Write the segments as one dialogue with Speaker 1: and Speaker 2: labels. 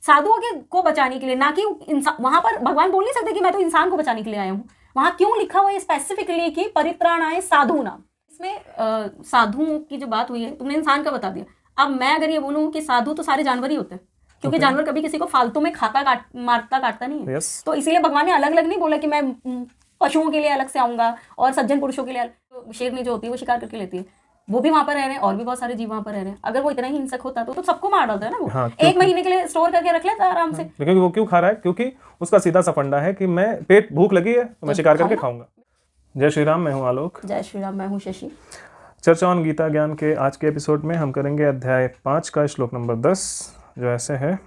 Speaker 1: साधुओं के को बचाने के लिए, ना कि इंसान। वहां पर भगवान बोल नहीं सकते कि मैं तो इंसान को बचाने के लिए आया हूँ। वहां क्यों लिखा हुआ है स्पेसिफिकली कि परित्राणाय साधु नाम। इसमें साधुओं की जो बात हुई है, तुमने इंसान का बता दिया। अब मैं अगर ये बोलूँ कि साधु तो सारे जानवर ही होते हैं, क्योंकि जानवर कभी किसी को फालतू में खाता मारता काटता नहीं है। तो इसीलिए भगवान ने अलग अलग नहीं बोला कि मैं पशुओं के लिए अलग से आऊंगा और सज्जन पुरुषों के लिए अलग। तो शेरनी जो होती है वो शिकार करके लेती है, वो भी वहां पर रह रहे हैं, और भी बहुत सारे जीव वहां पर रह रहे हैं। अगर वो इतना ही हिंसक होता तो सबको मार डालता है ना वो। हाँ, 1 महीने के लिए स्टोर करके रख लेता है आराम से।
Speaker 2: क्योंकि वो क्यों खा रहा है? क्योंकि उसका सीधा सा फंडा है कि मैं पेट भूख लगी है तो मैं शिकार करके खाऊंगा। जय श्री राम, मैं हूँ आलोक।
Speaker 1: जय श्री राम, मैं हूँ शशि।
Speaker 2: चर्चा ऑन गीता ज्ञान के आज के एपिसोड में हम करेंगे अध्याय 5 का श्लोक नंबर 10, जो ऐसे है।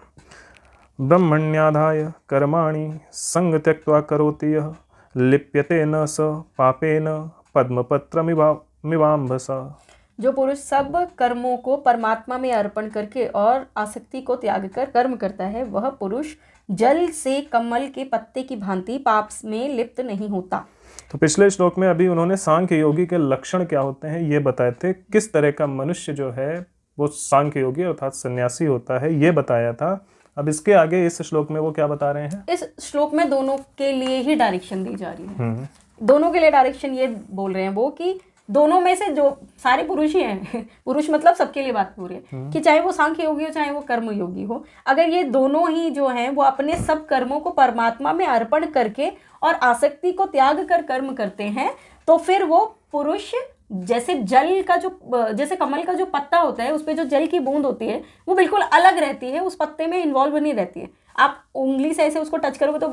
Speaker 2: ब्रह्मण्याधाय कर्माणि संग त्यक्त्वा करोति यः लिप्यते न स पापेन पद्मपत्रमिवाम्भसा।
Speaker 1: जो पुरुष सब कर्मों को परमात्मा में अर्पण करके और आसक्ति को त्याग कर कर्म करता है, वह पुरुष जल से कमल के पत्ते की भांति पाप में लिप्त नहीं होता।
Speaker 2: तो पिछले श्लोक में अभी उन्होंने सांख्य योगी के लक्षण क्या होते हैं ये बताए थे। किस तरह का मनुष्य जो है वो सांख्य योगी अर्थात सन्यासी होता है ये बताया था। अब इसके आगे इस श्लोक में वो क्या बता रहे हैं?
Speaker 1: इस श्लोक में दोनों के लिए ही डायरेक्शन दी जा रही है। दोनों के लिए डायरेक्शन ये बोल रहे हैं वो कि दोनों में से जो सारे पुरुष ही हैं पुरुष मतलब सबके लिए बात हो रही है कि चाहे वो सांख्य योगी हो चाहे वो कर्म योगी हो, अगर ये दोनों ही जो हैं वो अपने सब कर्मों को परमात्मा में अर्पण करके और आसक्ति को त्याग कर कर्म करते हैं, तो फिर वो पुरुष जैसे जल का जो जैसे कमल का जो पत्ता होता है उस पे जो जल की बूंद होती है वो बिल्कुल अलग रहती है, उस पत्ते में इन्वॉल्व नहीं रहती है। आप उंगली से ऐसे उसको टच करोगे तो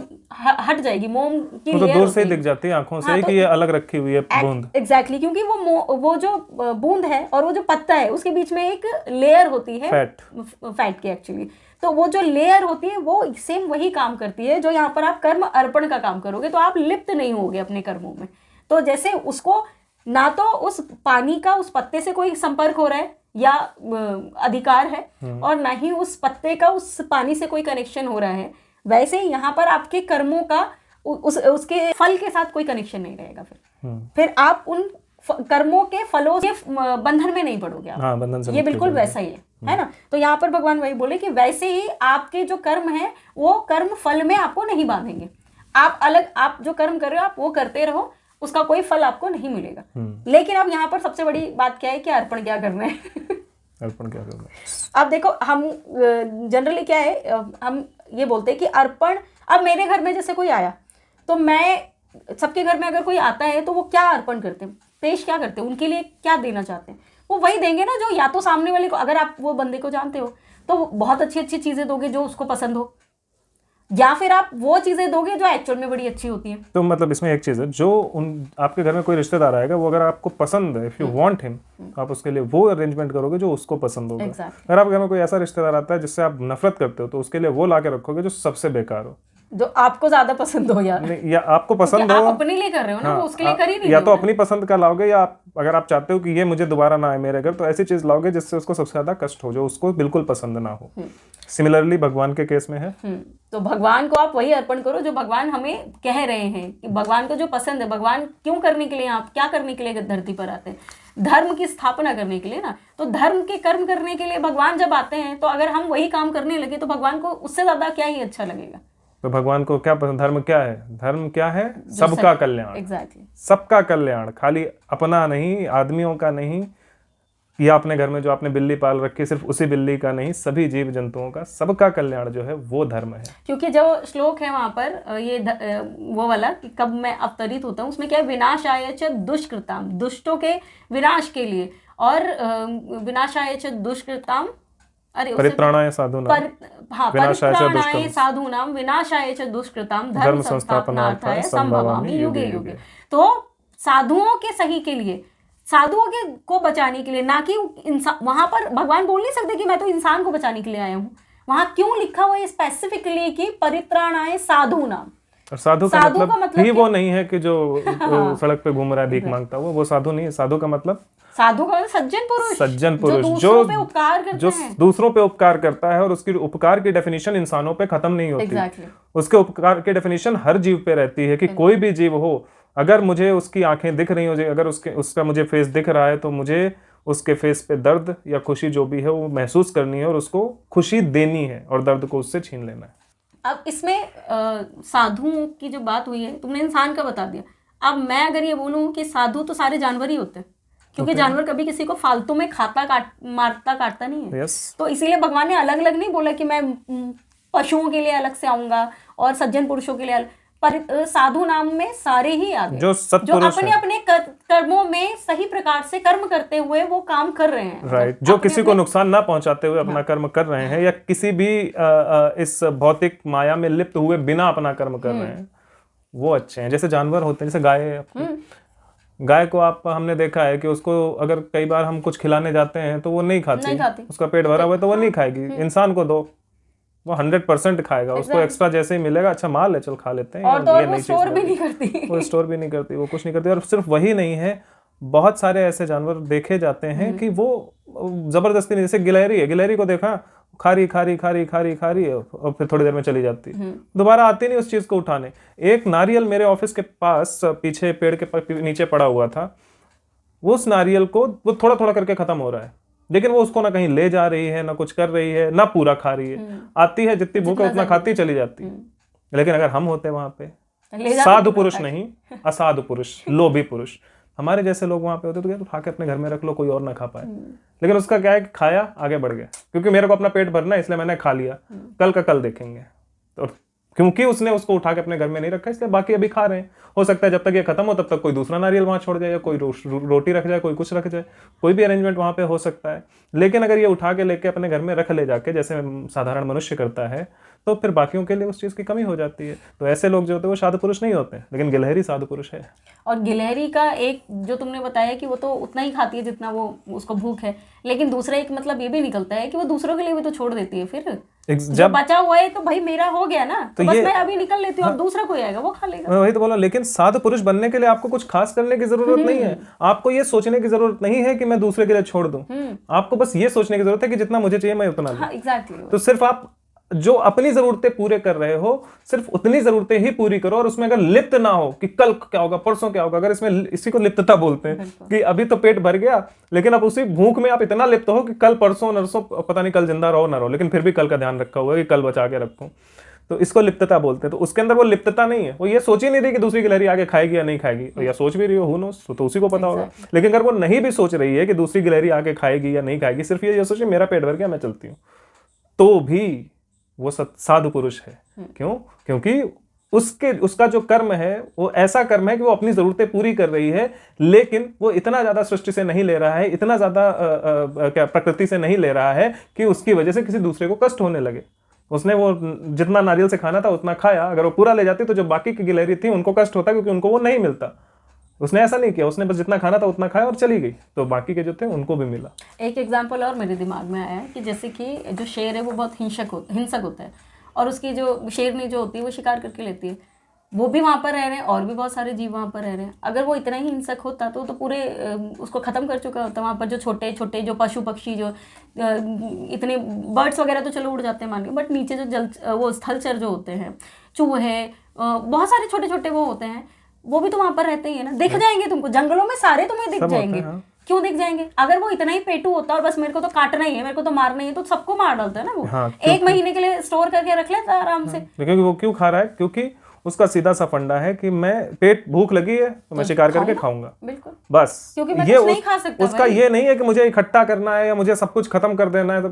Speaker 1: हट जाएगी, मोम की
Speaker 2: तो दूर से दिख जाती है आंखों से कि ये अलग रखी हुई है बूंद।
Speaker 1: एग्जैक्टली, क्योंकि वो जो बूंद है और वो जो पत्ता है उसके बीच में एक लेयर होती है फैट की एक्चुअली। तो वो जो लेयर होती है वो सेम वही काम करती है जो यहाँ पर आप कर्म अर्पण का काम करोगे तो आप लिप्त नहीं होगे अपने कर्मों में। तो जैसे उसको ना तो उस पानी का उस पत्ते से कोई संपर्क हो रहा है या अधिकार है और ना ही उस पत्ते का उस पानी से कोई कनेक्शन हो रहा है, वैसे ही यहाँ पर आपके कर्मों का उसके फल के साथ कोई कनेक्शन नहीं रहेगा। फिर आप उन कर्मों के फलों के बंधन में नहीं पड़ोगे आप।
Speaker 2: हाँ, बंधन से
Speaker 1: ये बिल्कुल वैसा ही है ना। तो यहाँ पर भगवान वही बोले कि वैसे ही आपके जो कर्म है वो कर्म फल में आपको नहीं बांधेंगे। आप जो कर्म कर रहे हो आप वो करते रहो, उसका कोई फल आपको नहीं मिलेगा। लेकिन अब यहाँ पर सबसे बड़ी बात क्या है कि अर्पण क्या करना है
Speaker 2: अर्पण क्या करना है?
Speaker 1: अब देखो, हम जनरली क्या है, हम ये बोलते हैं कि अर्पण। अब मेरे घर में जैसे कोई आया तो मैं, सबके घर में अगर कोई आता है तो वो क्या अर्पण करते हैं, पेश क्या करते हैं, उनके लिए क्या देना चाहते हैं, वो वही देंगे ना जो या तो सामने वाले को, अगर आप वो बंदे को जानते हो तो बहुत अच्छी अच्छी चीजें दोगे जो उसको पसंद हो, या फिर आप वो चीजें दोगे जो एक्चुअल में बड़ी अच्छी होती हैं।
Speaker 2: तो मतलब इसमें एक चीज है, जो आपके घर में कोई रिश्तेदार आएगा वो अगर आपको पसंद है, इफ यू वांट हिम, आप उसके लिए वो अरेंजमेंट करोगे जो उसको पसंद होगा। अगर आपके घर में कोई ऐसा रिश्तेदार आता है जिससे आप नफरत करते हो तो उसके लिए वो ला के रखोगे जो सबसे बेकार हो,
Speaker 1: जो आपको ज्यादा पसंद हो।
Speaker 2: या आपको पसंद हो,
Speaker 1: आप अपने लिए कर रहे हो ना, वो उसके लिए कर ही नहीं।
Speaker 2: या तो अपनी पसंद का लाओगे, या अगर आप चाहते हो कि ये मुझे दोबारा ना आए मेरे घर, तो ऐसी चीज लाओगे जिससे उसको सबसे ज्यादा कष्ट हो, जो उसको बिल्कुल पसंद ना हो। सिमिलरली भगवान के केस में है।
Speaker 1: तो भगवान को आप वही अर्पण करो जो भगवान हमें कह रहे हैं कि भगवान को जो पसंद है। भगवान क्यों करने के लिए, आप क्या करने के लिए धरती पर आते हैं? धर्म की स्थापना करने के लिए ना। तो धर्म के कर्म करने के लिए भगवान जब आते हैं तो अगर हम वही काम करने लगे तो भगवान को उससे ज्यादा क्या ही अच्छा लगेगा।
Speaker 2: तो भगवान को क्या पसंद? धर्म क्या है? धर्म क्या है? सबका कल्याण।
Speaker 1: एग्जैक्टली,
Speaker 2: सबका कल्याण, खाली अपना नहीं, आदमियों का नहीं, या अपने घर में जो आपने बिल्ली पाल रखी सिर्फ उसी बिल्ली का नहीं, सभी जीव जंतुओं का, सबका कल्याण जो है वो धर्म है।
Speaker 1: क्योंकि जो श्लोक है वहां पर ये वो वाला कि कब मैं अवतरित होता हूँ, उसमें क्या है, विनाशाय च दुष्कृताम, दुष्टों के विनाश के लिए, और विनाशाय च दुष्कृताम,
Speaker 2: परित्राणाय साधूनाम,
Speaker 1: परित्राणाय साधूनाम, विनाशाय च दुष्कृताम, धर्म संस्थापनार्थाय संभवामि युगे युगे। तो साधुओं के सही के लिए, साधुओं के को बचाने के लिए, ना कि इंसान। वहां पर भगवान बोल नहीं सकते कि मैं तो इंसान को बचाने के लिए आया हूँ। वहां क्यों लिखा हुआ है स्पेसिफिकली कि परित्राणाय साधूनाम।
Speaker 2: और साधु का मतलब ही वो नहीं है कि जो सड़क पे घूम रहा है भीख मांगता हुआ, वो साधु नहीं है। साधु का मतलब सज्जन पुरुष जो दूसरों पे उपकार करता है, और उसकी उपकार की डेफिनेशन इंसानों पे खत्म नहीं होती। उसके उपकार की डेफिनेशन हर जीव पे रहती है कि कोई भी जीव हो, अगर मुझे उसकी आंखें दिख रही हो, अगर उसका मुझे फेस दिख रहा है तो मुझे उसके फेस पे दर्द या खुशी जो भी है वो महसूस करनी है और उसको खुशी देनी है और दर्द को उससे छीन लेना है।
Speaker 1: अब इसमें साधुओं की जो बात हुई है, तुमने इंसान का बता दिया। अब मैं अगर ये बोलूं कि साधु तो सारे जानवर ही होते हैं, क्योंकि जानवर कभी किसी को फालतू में मारता काटता नहीं है। तो इसीलिए भगवान ने अलग अलग नहीं बोला कि मैं पशुओं के लिए अलग से आऊंगा और सज्जन पुरुषों के लिए अलग, पर साधु नाम में सारे ही आ गए जो अपने अपने कर्मों में सही प्रकार से कर्म करते हुए वो काम कर रहे हैं।
Speaker 2: राइट, जो किसी को नुकसान ना पहुंचाते हुए अपना कर्म कर रहे हैं, या किसी भी इस भौतिक माया में लिप्त हुए बिना अपना कर्म कर रहे हैं, वो अच्छे हैं। जैसे जानवर होते हैं, जैसे गाय को आप हमने देखा है कि उसको अगर कई बार हम कुछ खिलाने जाते हैं तो वो नहीं खाती। उसका पेट भरा हुआ है तो वो नहीं खाएगी। इंसान को दो, वो 100% खाएगा। उसको एक्स्ट्रा जैसे ही मिलेगा, अच्छा माल है चल खा लेते हैं,
Speaker 1: और तो वो स्टोर भी नहीं करती,
Speaker 2: वो स्टोर भी नहीं करती, वो कुछ नहीं करती। और सिर्फ वही नहीं है, बहुत सारे ऐसे जानवर देखे जाते हैं कि वो जबरदस्ती नहीं, जैसे गिलहरी है, गिलहरी को देखा खारी खारी खारी खारी खारी है और फिर थोड़ी देर में चली जाती, दोबारा आती नहीं उस चीज को उठाने। एक नारियल मेरे ऑफिस के पास पीछे पेड़ के नीचे पड़ा हुआ था, वो उस नारियल को वो थोड़ा थोड़ा करके खत्म हो रहा है, लेकिन वो उसको ना कहीं ले जा रही है, ना कुछ कर रही है, ना पूरा खा रही है। आती है जितनी भूख है उतना खाती चली जाती है। लेकिन अगर हम होते वहां पे, साधु पुरुष नहीं, असाधु पुरुष, लोभी पुरुष, हमारे जैसे लोग वहां पे होते तो क्या, उठा के अपने घर में रख लो, कोई और ना खा पाए। लेकिन उसका क्या है कि खाया, आगे बढ़ गया, क्योंकि मेरे को अपना पेट भरना है इसलिए मैंने खा लिया, कल का कल देखेंगे। तो क्योंकि उसने उसको उठा के अपने घर में नहीं रखा, इसलिए बाकी अभी खा रहे हैं। हो सकता है जब तक ये खत्म हो तब तक कोई दूसरा नारियल वहां छोड़ जाए, या कोई रोटी रख जाए, कोई कुछ रख जाए, कोई भी अरेंजमेंट वहां पे हो सकता है। लेकिन अगर ये उठा के लेके अपने घर में रख ले जाके, जैसे साधारण मनुष्य करता है, तो फिर बाकियों के लिए उस चीज की कमी हो जाती है। तो ऐसे लोग जो होते हैं वो साधु पुरुष नहीं होते, लेकिन गिलहरी साधु पुरुष है। और
Speaker 1: गिलहरी का एक जो तुमने बताया कि वो तो उतना ही खाती है जितना वो उसको भूख है, लेकिन दूसरा एक मतलब ये भी निकलता है कि वो दूसरों के लिए भी तो छोड़ देती है। फिर जब बचा हुआ है तो भाई मेरा हो गया ना, तो बस मैं अभी निकल लेती हूँ, अब दूसरा कोई आएगा वो खा लेगा।
Speaker 2: वही तो बोला, लेकिन साधु पुरुष बनने के लिए आपको कुछ खास करने की जरूरत नहीं है। आपको ये सोचने की जरूरत नहीं है कि मैं दूसरे के लिए छोड़ दूं। आपको बस ये सोचने की जरूरत है कि जितना मुझे चाहिए मैं उतना दूं।
Speaker 1: एग्जैक्टली।
Speaker 2: तो सिर्फ आप जो अपनी जरूरतें पूरे कर रहे हो, सिर्फ उतनी जरूरतें ही पूरी करो, और उसमें अगर लिप्त ना हो कि कल क्या होगा, परसों क्या होगा। अगर इसमें, इसी को लिप्तता बोलते हैं कि अभी तो पेट भर गया, लेकिन अब उसी भूख में आप इतना लिप्त हो कि कल परसों नरसों पता नहीं कल जिंदा रहो ना रहो, लेकिन फिर भी कल का ध्यान रखा हुआ है कि कल बचा के रखूं। तो इसको लिप्तता बोलते हैं। तो उसके अंदर वो लिप्तता नहीं है, वो ये सोच ही नहीं रही कि दूसरी गिलहरी आगे खाएगी या नहीं खाएगी, या सोच भी रही हो, हु नोस, तो उसी को पता होगा। लेकिन अगर वो नहीं भी सोच रही है कि दूसरी गिलहरी आगे खाएगी या नहीं खाएगी, सिर्फ ये सोचे मेरा पेट भर गया मैं चलती हूँ, तो भी वो साधु पुरुष है। क्यों? क्योंकि उसका जो कर्म है वो ऐसा कर्म है कि वो अपनी जरूरतें पूरी कर रही है, लेकिन वो इतना ज्यादा सृष्टि से नहीं ले रहा है, इतना ज्यादा प्रकृति से नहीं ले रहा है कि उसकी वजह से किसी दूसरे को कष्ट होने लगे। उसने वो जितना नारियल से खाना था उतना खाया, अगर वो पूरा ले जाती तो जो बाकी की गिलहरी थी उनको कष्ट होता, क्योंकि उनको वो नहीं मिलता। उसने ऐसा नहीं किया, उसने बस जितना खाना था उतना खाया और चली गई, तो बाकी के जो थे उनको भी मिला।
Speaker 1: एक एग्जांपल और मेरे दिमाग में आया कि जैसे कि जो शेर है वो बहुत हिंसक होता है, और उसकी जो शेरनी जो होती है वो शिकार करके लेती है। वो भी वहाँ पर रह रहे हैं और भी बहुत सारे जीव वहाँ पर रह रहे हैं। अगर वो इतना ही हिंसक होता तो पूरे उसको ख़त्म कर चुका होता। वहाँ पर जो छोटे छोटे जो पशु पक्षी जो इतने बर्ड्स वगैरह तो चलो उड़ जाते हैं मान के, बट नीचे जो वो स्थलचर जो होते हैं, चूहे, बहुत सारे छोटे छोटे वो होते हैं, वो भी तो वहां पर रहते ही है ना। दिख जाएंगे तुमको, जंगलों में सारे तुम्हें दिख जाएंगे। क्यों दिख जाएंगे? अगर वो इतना ही पेटू होता और बस मेरे को तो काटना ही है, मेरे को तो मारना ही है, तो सबको मार डालता है ना वो। एक महीने के लिए स्टोर करके रख लेता है आराम से।
Speaker 2: क्योंकि वो क्यों खा रहा है? क्योंकि उसका सीधा सा फंडा है कि मैं पेट भूख लगी है तो मैं शिकार करके खाऊंगा,
Speaker 1: बिल्कुल,
Speaker 2: बस।
Speaker 1: क्योंकि मैं कुछ नहीं खा सकता।
Speaker 2: उसका ये नहीं है कि मुझे इकट्ठा करना है या मुझे सब कुछ खत्म कर देना है। तो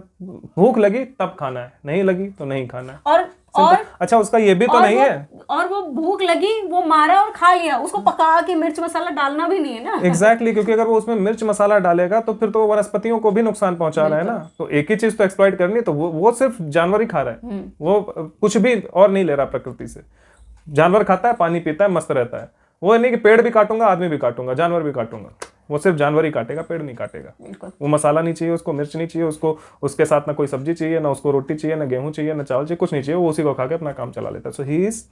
Speaker 2: भूख लगी तब खाना है, नहीं लगी तो नहीं खाना है।
Speaker 1: और
Speaker 2: अच्छा, उसका ये भी तो नहीं है।
Speaker 1: और वो भूख लगी, वो मारा और खा लिया, उसको पका के मिर्च मसाला डालना भी नहीं है ना।
Speaker 2: एग्जैक्टली, क्योंकि अगर वो उसमें मिर्च मसाला डालेगा तो फिर तो वनस्पतियों को भी नुकसान पहुंचा रहा है ना। तो एक ही चीज तो एक्सप्लॉइट करनी है, तो वो सिर्फ जानवर ही खा रहा है, वो कुछ भी और नहीं ले रहा प्रकृति से। जानवर खाता है, पानी पीता है, मस्त रहता है। वो नहीं कि पेड़ भी काटूंगा, आदमी भी काटूंगा, जानवर भी काटूंगा। वो सिर्फ जानवर ही काटेगा, पेड़ नहीं काटेगा। वो मसाला नहीं चाहिए उसको, मिर्च नहीं चाहिए उसको, उसके साथ ना कोई सब्जी चाहिए, ना उसको रोटी चाहिए, ना गेहूं चाहिए, ना चावल चाहिए, कुछ नहीं चाहिए। वो उसी को खा के अपना काम चला लेता है। So he is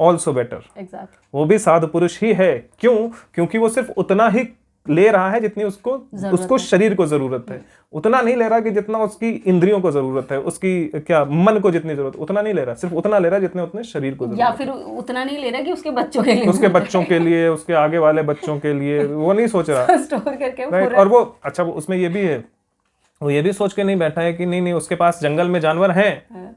Speaker 2: also better.
Speaker 1: Exactly,
Speaker 2: वो भी साधु पुरुष ही है। क्यों? क्योंकि वो सिर्फ उतना ही ले रहा है जितनी उसको शरीर को जरूरत है, उतना नहीं ले रहा कि जितना उसकी इंद्रियों को जरूरत है, उसकी क्या मन को जितनी जरूरत, उतना नहीं ले रहा, सिर्फ उतना ले रहा है जितने उतने शरीर को जरूरत
Speaker 1: या फिर उतना नहीं ले रहा कि उसके बच्चों के लिए,
Speaker 2: उसके बच्चों के लिए, उसके आगे वाले बच्चों के लिए, वो नहीं सोच रहा
Speaker 1: स्टोर करके।
Speaker 2: और वो अच्छा उसमें ये भी है, वो ये भी सोच के नहीं बैठा है कि नहीं उसके पास जंगल में जानवर हैं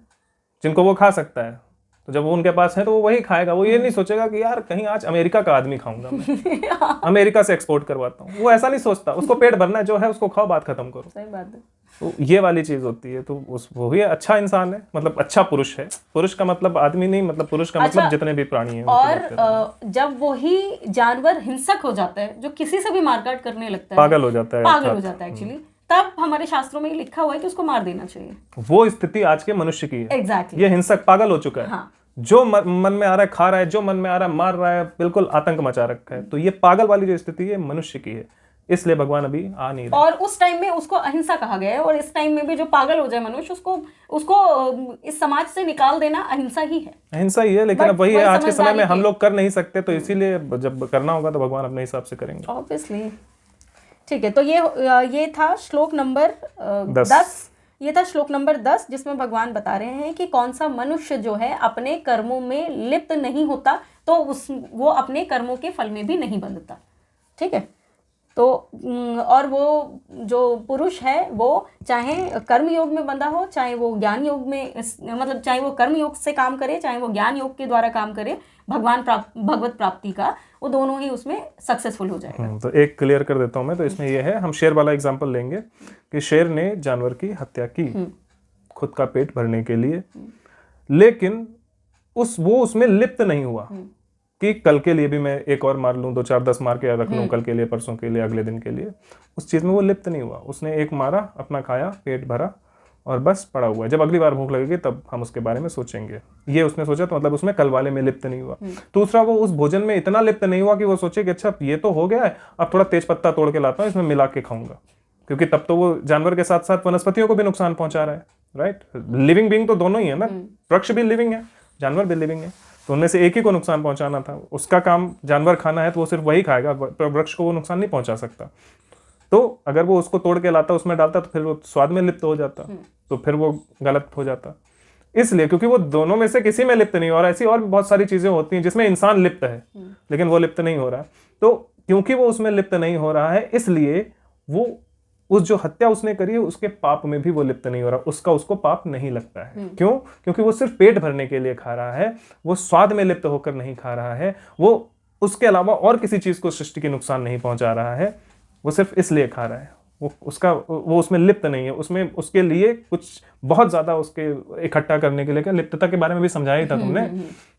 Speaker 2: जिनको वो खा सकता है, तो जब वो उनके पास है तो वो वही खाएगा। वो ये नहीं सोचेगा कि यार कहीं आज अमेरिका का आदमी खाऊंगा मैं, अमेरिका से एक्सपोर्ट करवाता हूँ, वो ऐसा नहीं सोचता। उसको पेट भरना है, जो है उसको खाओ, बात खत्म करो।
Speaker 1: सही बात है।
Speaker 2: तो ये वाली चीज होती है। तो वो ही अच्छा इंसान है, मतलब अच्छा पुरुष है। पुरुष का मतलब आदमी नहीं, मतलब पुरुष का मतलब जितने भी प्राणी हैं।
Speaker 1: और जब वही जानवर हिंसक हो जाता है, जो किसी से भी मारकाट करने लगता है,
Speaker 2: पागल हो जाता
Speaker 1: है एक्चुअली, तब हमारे शास्त्रों में लिखा हुआ है कि उसको मार देना चाहिए।
Speaker 2: वो स्थिति आज के मनुष्य की है।
Speaker 1: एग्जैक्टली।
Speaker 2: ये हिंसक पागल हो चुका है। हाँ। जो मन में आ रहा है खा रहा है, जो मन में आ रहा है मार रहा है, बिल्कुल आतंक मचा रखा है। तो ये पागल वाली जो स्थिति है मनुष्य की है, इसलिए भगवान अभी आ नहीं रहे।
Speaker 1: और उस टाइम में उसको अहिंसा कहा गया है, और इस टाइम में भी जो पागल हो जाए मनुष्य, उसको इस समाज से निकाल देना अहिंसा ही है।
Speaker 2: अहिंसा ही है, लेकिन अब वही है, आज के समय में हम लोग कर नहीं सकते, तो इसीलिए जब करना होगा तो भगवान अपने हिसाब से करेंगे,
Speaker 1: ऑब्वियसली। ठीक है, तो ये था श्लोक नंबर 10। ये था श्लोक नंबर 10, जिसमें भगवान बता रहे हैं कि कौन सा मनुष्य जो है अपने कर्मों में लिप्त नहीं होता, तो वो अपने कर्मों के फल में भी नहीं बंधता। ठीक है, तो और वो जो पुरुष है वो चाहे कर्म योग में बंधा हो, चाहे वो ज्ञान योग में, मतलब चाहे वो कर्म योग से काम करे, चाहे वो ज्ञान योग के द्वारा काम करे, भगवत प्राप्ति का, वो दोनों ही उसमें सक्सेसफुल हो जाएगा।
Speaker 2: तो एक क्लियर कर देता हूँ मैं, तो इसमें ये है, हम शेर वाला एग्जांपल लेंगे कि शेर ने जानवर की हत्या की खुद का पेट भरने के लिए, लेकिन वो उसमें लिप्त नहीं हुआ कि कल के लिए भी मैं एक और मार लूं, 2 4 10 मार के रख लूं, कल के लिए, परसों के लिए, अगले दिन के लिए। उस चीज में वो लिप्त नहीं हुआ। उसने एक मारा, अपना खाया, पेट भरा और बस पड़ा हुआ है। जब अगली बार भूख लगेगी तब हम उसके बारे में सोचेंगे। ये उसने सोचा, तो मतलब उसमें कल वाले में लिप्त नहीं हुआ। दूसरा, वो उस भोजन में इतना लिप्त नहीं हुआ कि वो सोचे कि अच्छा ये तो हो गया है, अब थोड़ा तेज पत्ता तोड़ के लाता हूँ, इसमें मिला के खाऊंगा, क्योंकि तब तो वो जानवर के साथ साथ वनस्पतियों को भी नुकसान पहुंचा रहा है। राइट, लिविंग बीइंग तो दोनों ही है ना, वृक्ष भी लिविंग है, जानवर भी लिविंग है, तो उनमें से एक ही को नुकसान पहुंचाना था। उसका काम जानवर खाना है तो वो सिर्फ वही खाएगा, वृक्ष को वो नुकसान नहीं पहुंचा सकता। तो अगर वो उसको तोड़ के लाता, उसमें डालता, तो फिर वो स्वाद में लिप्त हो जाता, तो फिर वो गलत हो जाता। इसलिए क्योंकि वो दोनों में से किसी में लिप्त नहीं हो रहा। ऐसी और भी बहुत सारी चीजें होती हैं जिसमें इंसान लिप्त है, लेकिन वो लिप्त नहीं हो रहा। तो क्योंकि वो उसमें लिप्त नहीं हो रहा है, इसलिए वो उस जो हत्या उसने करी है उसके पाप में भी वो लिप्त नहीं हो रहा, उसको पाप नहीं लगता है। क्यों? क्योंकि वो सिर्फ पेट भरने के लिए खा रहा है, वो स्वाद में लिप्त होकर नहीं खा रहा है, वो उसके अलावा और किसी चीज को सृष्टि के नुकसान नहीं पहुंचा रहा है, वो सिर्फ इसलिए खा रहा है। वो उसमें लिप्त नहीं है, उसमें उसके लिए कुछ बहुत ज्यादा उसके इकट्ठा करने के लिए, लिप्तता के बारे में भी समझाया ही था तुमने,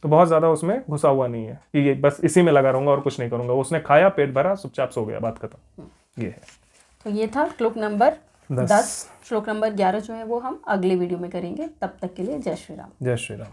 Speaker 2: तो बहुत ज्यादा उसमें घुसा हुआ नहीं है कि ये बस इसी में लगा रहूंगा और कुछ नहीं करूंगा। उसने खाया, पेट भरा, चुपचाप सो गया, बात खत्म। ये है।
Speaker 1: तो ये था श्लोक नंबर 10। श्लोक नंबर 11 जो है वो हम अगले वीडियो में करेंगे। तब तक के लिए जय श्री राम।
Speaker 2: जय श्री राम।